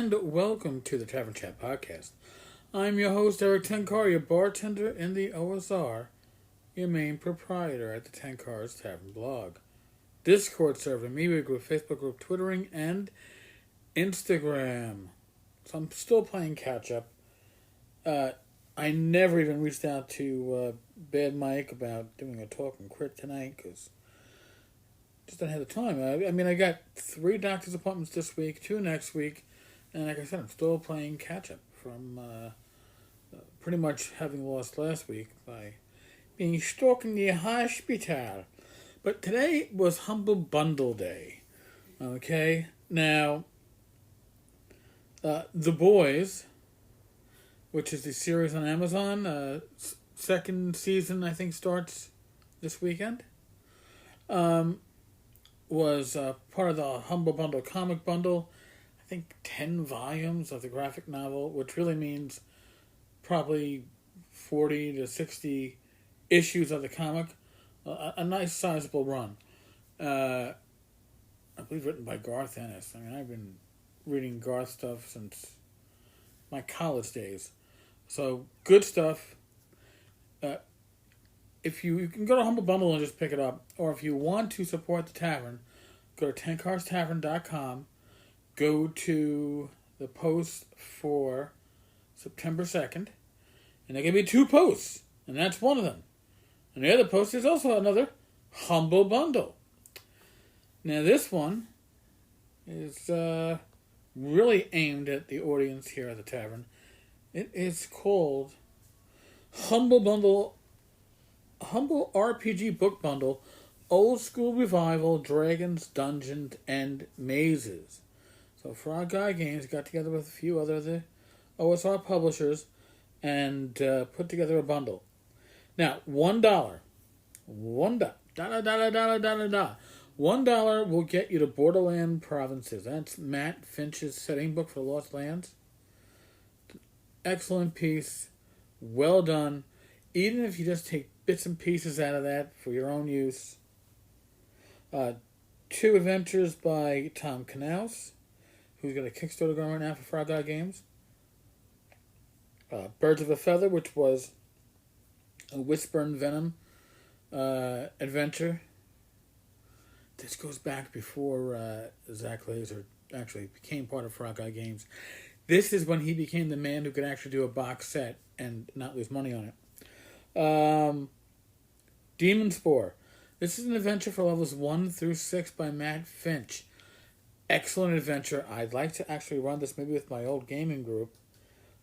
and welcome to the Tavern Chat Podcast. I'm your host, Eric Tenkar, your bartender in the OSR, your main proprietor at the Tenkar's Tavern blog, Discord server, media group, Facebook group, Twittering, and Instagram. So I'm still playing catch up. I never even reached out to Bad Mike about doing a talk and crit tonight because just don't have the time. I got 3 doctor's appointments this week, 2 next week, and like I said, I'm still playing catch up from pretty much having lost last week by being stuck in the hospital. But today was Humble Bundle Day. Okay, now The Boys, which is the series on Amazon, second season I think starts this weekend. Was part of the Humble Bundle comic bundle. I think 10 volumes of the graphic novel, which really means probably 40 to 60 issues of the comic. A nice sizable run. I believe written by Garth Ennis. I mean, I've been reading Garth stuff since my college days. So, good stuff. If you can go to Humble Bundle and just pick it up, or if you want to support the tavern, go to tenkarstavern.com, go to the post for September 2nd, and there can be 2 posts, and that's one of them. And the other post is also another Humble Bundle. Now this one is really aimed at the audience here at the tavern. It is called Humble RPG Book Bundle, Old School Revival, Dragons, Dungeons, and Mazes. So Frog Guy Games got together with a few other the OSR publishers and put together a bundle. Now, $1 will get you to Borderland Provinces. That's Matt Finch's setting book for Lost Lands. Excellent piece. Well done. Even if you just take bits and pieces out of that for your own use. 2 adventures by Tom Knaus, who's got a Kickstarter going right now for Frog Guy Games. Birds of a Feather, which was a Whisper and Venom adventure. This goes back before Zach Laser actually became part of Frog Guy Games. This is when he became the man who could actually do a box set and not lose money on it. Demon Spore. This is an adventure for levels 1 through 6 by Matt Finch. Excellent adventure. I'd like to actually run this maybe with my old gaming group.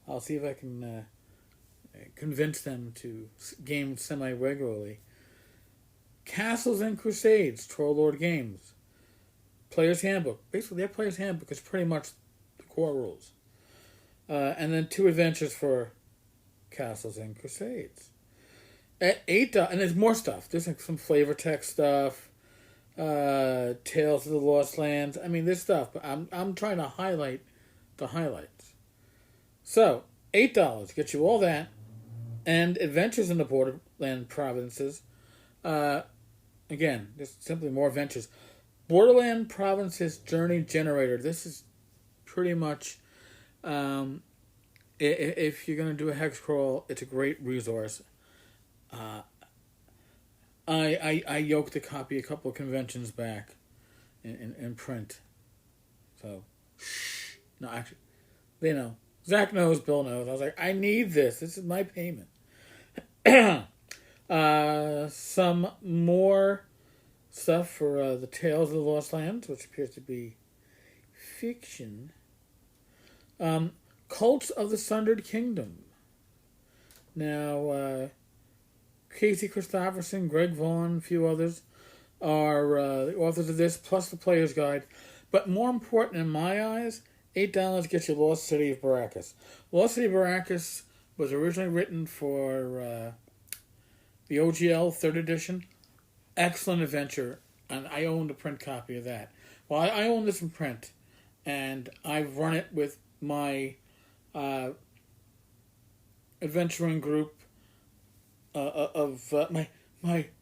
I'll see if I can convince them to game semi-regularly. Castles and Crusades, Troll Games. Player's Handbook. Basically, their Player's Handbook is pretty much the core rules. And then 2 adventures for Castles and Crusades. At $8, and there's more stuff. There's like some flavor text stuff, Tales of the Lost Lands. I mean, there's stuff, but I'm trying to highlight the highlights. So, $8 gets you all that, and Adventures in the Borderland Provinces. Again, just simply more adventures. Borderland Provinces Journey Generator. This is pretty much, if you're going to do a hex crawl, it's a great resource. I yoked a copy a couple of conventions back in print. So, no, actually, they know. Zach knows, Bill knows. I was like, I need this. This is my payment. Some more stuff for the Tales of the Lost Lands, which appears to be fiction. Cults of the Sundered Kingdom. Now, Casey Christopherson, Greg Vaughn, a few others are the authors of this, plus the Player's Guide. But more important in my eyes, $8 gets you Lost City of Baracus. Lost City of Baracus was originally written for the OGL 3rd edition. Excellent adventure, and I own a print copy of that. Well, I own this in print, and I've run it with my adventuring group of my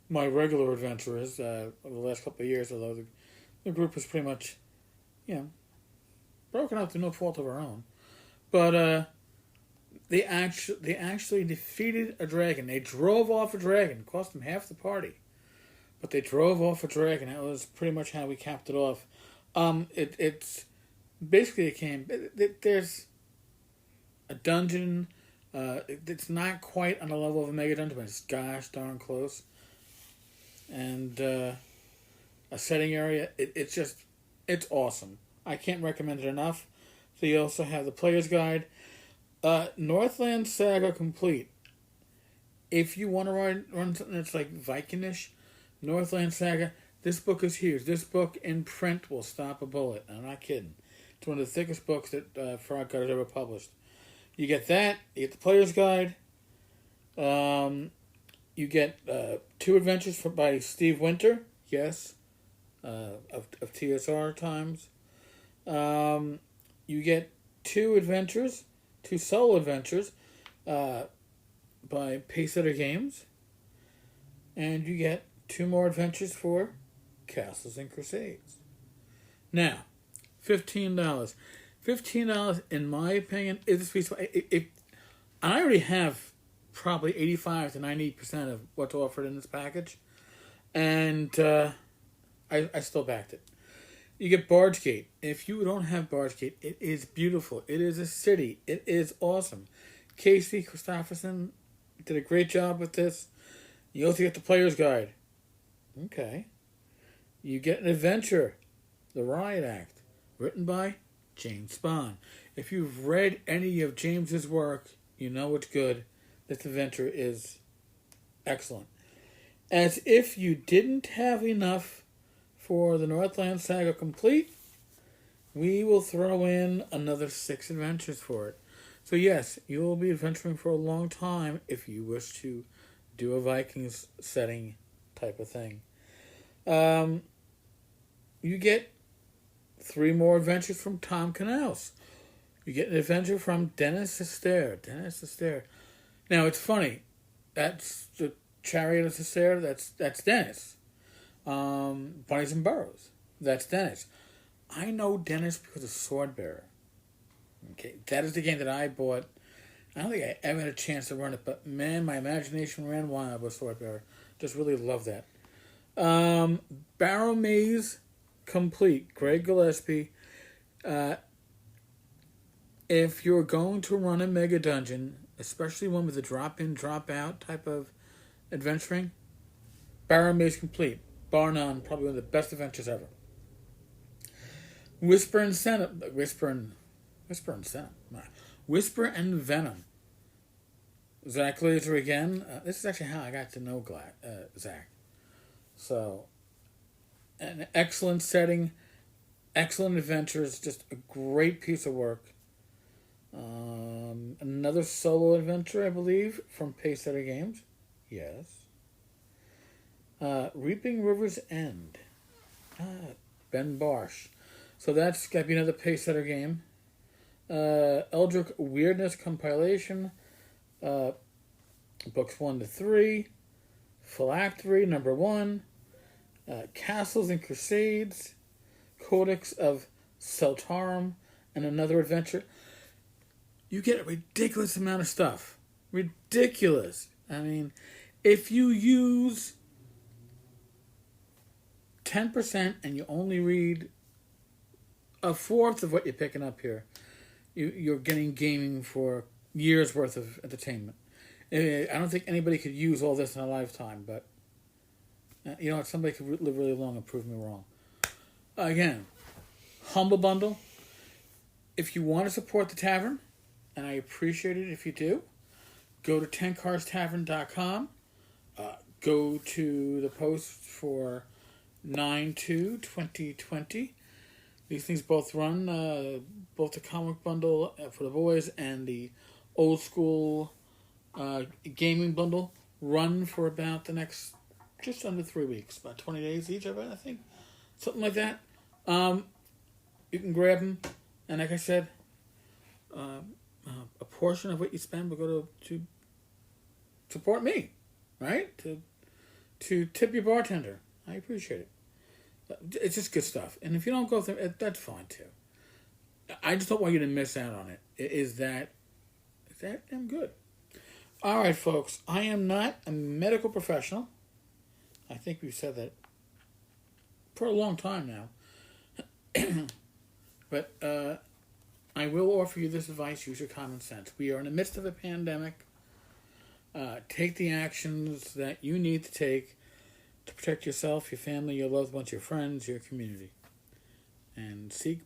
regular adventurers over the last couple of years, although the group was pretty much, broken up through no fault of our own. But they actually defeated a dragon. They drove off a dragon. It cost them half the party. But they drove off a dragon. That was pretty much how we capped it off. It's basically there's a dungeon. It's not quite on the level of a mega dungeon, but it's gosh darn close. And a setting area. It's awesome. I can't recommend it enough. So you also have the player's guide. Northland Saga Complete. If you want to run something that's like Vikingish, Northland Saga, this book is huge. This book in print will stop a bullet. I'm not kidding. It's one of the thickest books that Froggut has ever published. You get that. You get the player's guide. You get 2 adventures by Steve Winter. Yes. Of TSR times. You get 2 solo adventures by Paysetter Games. And you get 2 more adventures for Castles and Crusades. Now, $15. $15, in my opinion, is a piece. I already have probably 85 to 90% of what's offered in this package, and I still backed it. You get Bargegate. If you don't have Bargegate, it is beautiful. It is a city. It is awesome. Casey Christopherson did a great job with this. You also get the player's guide. Okay. You get an adventure, The Riot Act, written by James Spahn. If you've read any of James's work, you know it's good. This adventure is excellent. As if you didn't have enough for the Northland Saga Complete, we will throw in another 6 adventures for it. So yes, you will be adventuring for a long time if you wish to do a Vikings setting type of thing. You get 3 more adventures from Tom Canals. You get an adventure from Dennis Astaire. Now, it's funny. That's the Chariot of Astaire. That's Dennis. Bunnies and Burrows. That's Dennis. I know Dennis because of Swordbearer. Okay, that is the game that I bought. I don't think I ever had a chance to run it, but man, my imagination ran wild with Swordbearer. Just really love that. Barrowmaze Complete. Greg Gillespie. If you're going to run a mega dungeon, especially one with a drop-in, drop-out type of adventuring, Barrowmaze Complete. Bar none, probably one of the best adventures ever. Whisper and Venom. Zach Laser again. This is actually how I got to know Zach. So, an excellent setting, excellent adventures, just a great piece of work. Another solo adventure, I believe, from Paysetter Games. Yes. Reaping River's End. Ben Barsh. So that's got to be another Paysetter game. Eldritch Weirdness compilation. Books 1 to 3. Phylactery number 1. Castles and Crusades. Codex of Seltarum. And another adventure. You get a ridiculous amount of stuff. Ridiculous. I mean, if you use 10% and you only read a fourth of what you're picking up here, you're getting gaming for years worth of entertainment. I don't think anybody could use all this in a lifetime, but you know what? Somebody could live really long and prove me wrong. Again, Humble Bundle. If you want to support the Tavern, and I appreciate it if you do, go to tenkarstavern.com. Go to the post for 9/2/2020. These things both run, both the comic bundle for the boys and the old school gaming bundle run for about the next just under 3 weeks, about 20 days each of it, I think. Something like that. You can grab them, and like I said, a portion of what you spend will go to support me, right? To tip your bartender. I appreciate it. It's just good stuff. And if you don't go through it, that's fine too. I just don't want you to miss out on it. Is that damn good? All right, folks. I am not a medical professional. I think we've said that for a long time now. But I will offer you this advice: use your common sense. We are in the midst of a pandemic. Take the actions that you need to take to protect yourself, your family, your loved ones, your friends, your community. And seek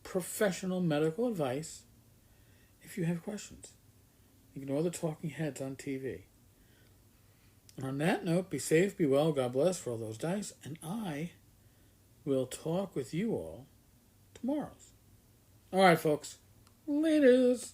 professional medical advice if you have questions. Ignore the talking heads on TV. And on that note, be safe, be well, God bless for all those dice, and I will talk with you all tomorrow. All right, folks. Laters.